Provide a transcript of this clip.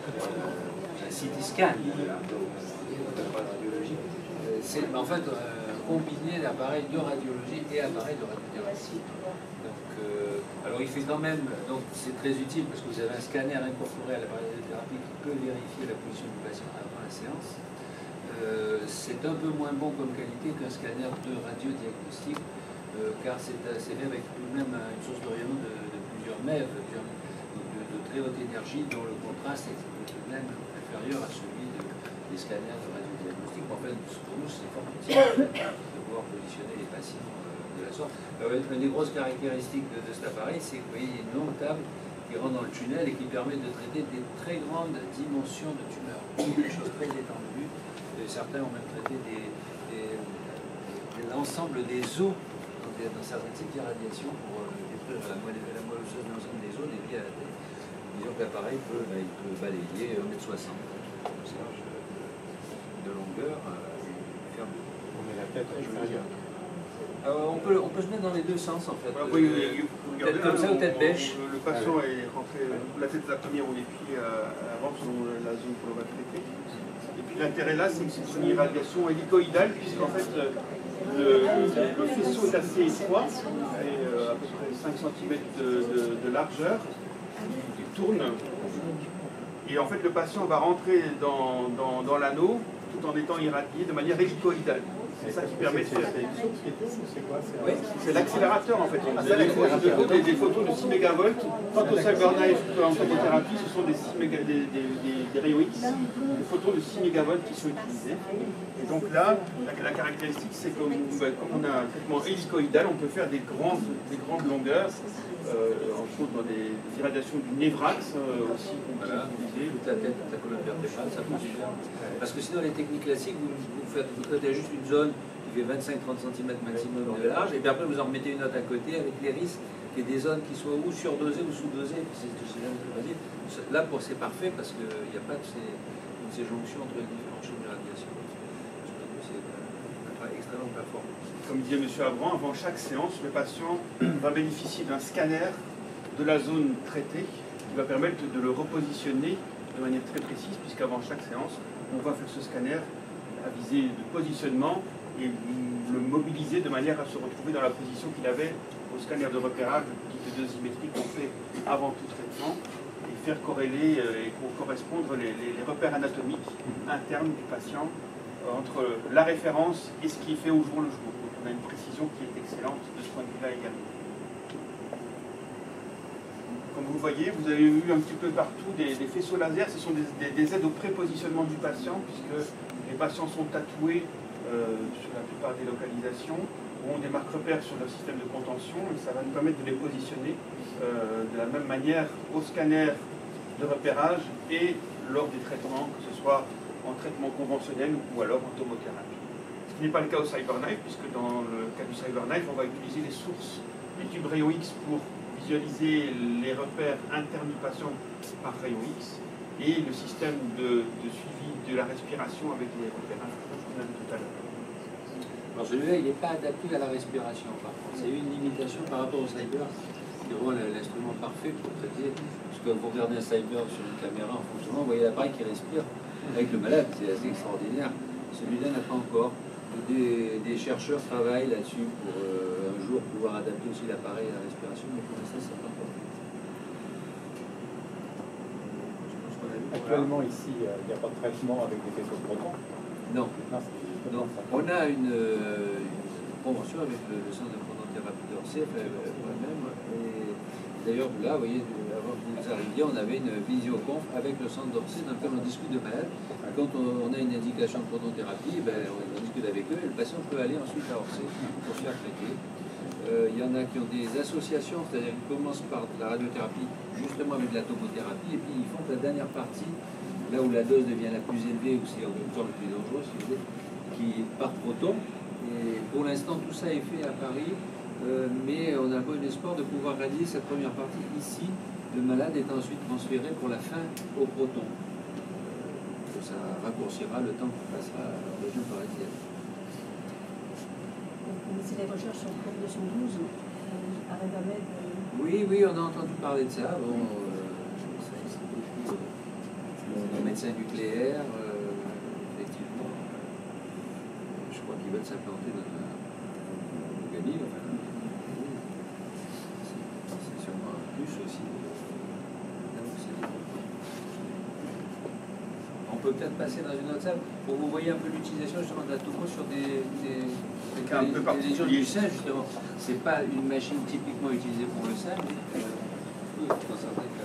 un CT scan, c'est en fait combiner l'appareil de radiologie et appareil de radiothérapie. Donc, alors il fait quand même, donc c'est très utile parce que vous avez un scanner incorporé à l'appareil de radiothérapie qui peut vérifier la position du patient avant la séance. C'est un peu moins bon comme qualité qu'un scanner de radiodiagnostic, car c'est fait avec tout de même une source de rayonnement de plusieurs MeV, de très haute énergie, dont le contraste est tout de même inférieur à celui des scanners de radiodiagnostic. En fait, pour nous, c'est fort utile de pouvoir positionner les patients de la sorte. Une des grosses caractéristiques de cet appareil, c'est que vous voyez une longue table qui rentre dans le tunnel et qui permet de traiter des très grandes dimensions de tumeurs, des choses très étendues. Certains ont même traité l'ensemble des os dans certains types d'irradiation pour détruire la moelle osseuse de l'ensemble des os, des pieds à la tête. Disons que l'appareil peut balayer 1,60 m de longueur. On met la tête à l'extérieur. On peut se mettre dans les deux sens en fait. Oui, tête comme ça ou tête bêche. Le patient est rentré la tête à la première ou les pieds avant selon la zone qu'on va traiter. Et puis l'intérêt là, c'est que c'est une irradiation hélicoïdale, puisqu'en fait le faisceau est assez étroit, et à peu près 5 cm de largeur, il tourne. Et en fait le patient va rentrer dans l'anneau tout en étant irradié de manière hélicoïdale. C'est ça qui permet de faire c'est l'accélérateur en fait. Des photos de 6 mégavolts. Quant au CyberKnife en photothérapie, ce sont des rayons X, des photons de 6 mégavolts qui sont utilisés. Et donc là, la caractéristique, c'est que comme on a un traitement hélicoïdal, on peut faire des grandes longueurs, entre autres dans des irradiations du névrax aussi. Voilà, toute la tête, toute la colonne vertébrale, ça fonctionne. Parce que sinon, les techniques classiques, vous traitez juste une zone qui fait 25-30 cm maximum de large, et puis après vous en remettez une autre à côté avec les risques qu'il y ait des zones qui soient ou surdosées ou sous-dosées. Là, c'est parfait parce qu'il n'y a pas de ces jonctions entre les différentes chaînes de radiation. C'est un travail extrêmement performant. Comme disait M. Abran, avant chaque séance, le patient va bénéficier d'un scanner de la zone traitée qui va permettre de le repositionner de manière très précise, puisqu'avant chaque séance, on va faire ce scanner à visée de positionnement et le mobiliser de manière à se retrouver dans la position qu'il avait au scanner de repérage, le type de dosimétrie qu'on fait avant tout traitement, et faire corréler et correspondre les repères anatomiques internes du patient entre la référence et ce qui est fait au jour le jour. Donc on a une précision qui est excellente de ce point de vue-là également. Comme vous voyez, vous avez eu un petit peu partout des faisceaux laser. Ce sont des aides au prépositionnement du patient, puisque les patients sont tatoués sur la plupart des localisations, ou ont des marques repères sur leur système de contention, et ça va nous permettre de les positionner de la même manière au scanner de repérage et lors des traitements, que ce soit en traitement conventionnel ou alors en tomothérapie. Ce qui n'est pas le cas au CyberKnife, puisque dans le cas du CyberKnife, on va utiliser les sources, les tubes rayons X pour visualiser les repères internes du patient par rayon X et le système de suivi de la respiration avec les repères infrarojos qu'on a vu tout à l'heure. Alors celui-là, il n'est pas adapté à la respiration, par contre. C'est une limitation par rapport au cyber, qui rend l'instrument parfait pour traiter. Parce que quand vous regardez un cyber sur une caméra en fonctionnement, vous voyez l'appareil qui respire avec le malade, c'est assez extraordinaire. Celui-là n'a pas encore. Des chercheurs travaillent là-dessus pour un jour pouvoir adapter aussi l'appareil à la respiration, mais pour l'instant, c'est pas encore. Actuellement, ici, il n'y a pas de traitement avec des faisceaux de protons. Non. Non, on a une convention avec le centre de protothérapie d'Orsay, moi-même. Et d'ailleurs, là, vous voyez, avant que vous arriviez, on avait une visioconf avec le centre d'Orsay dans lequel on discute de malades. Quand on a une indication de protothérapie, on discute avec eux et le patient peut aller ensuite à Orsay pour se faire traiter. Il y en a qui ont des associations, c'est-à-dire qu'ils commencent par de la radiothérapie, justement avec de la tomothérapie, et puis ils font que la dernière partie, là où la dose devient la plus élevée, ou c'est en même temps le plus dangereux, si vous voulez, qui est par proton. Et pour l'instant, tout ça est fait à Paris, mais on a un bon espoir de pouvoir réaliser cette première partie ici, le malade est ensuite transféré pour la fin au proton. Ça raccourcira le temps qu'on passera en région parisienne. C'est les recherches sur le COP 212 à Revamed. Oui, on a entendu parler de ça. Bon, médecins nucléaires, effectivement, je crois qu'ils veulent s'implanter dans un organisme. Enfin, c'est sûrement un plus aussi. On peut peut-être passer dans une autre salle pour vous voyez un peu l'utilisation justement de la topo sur des lésions du sein justement. C'est pas une machine typiquement utilisée pour le sein, mais on peut constater que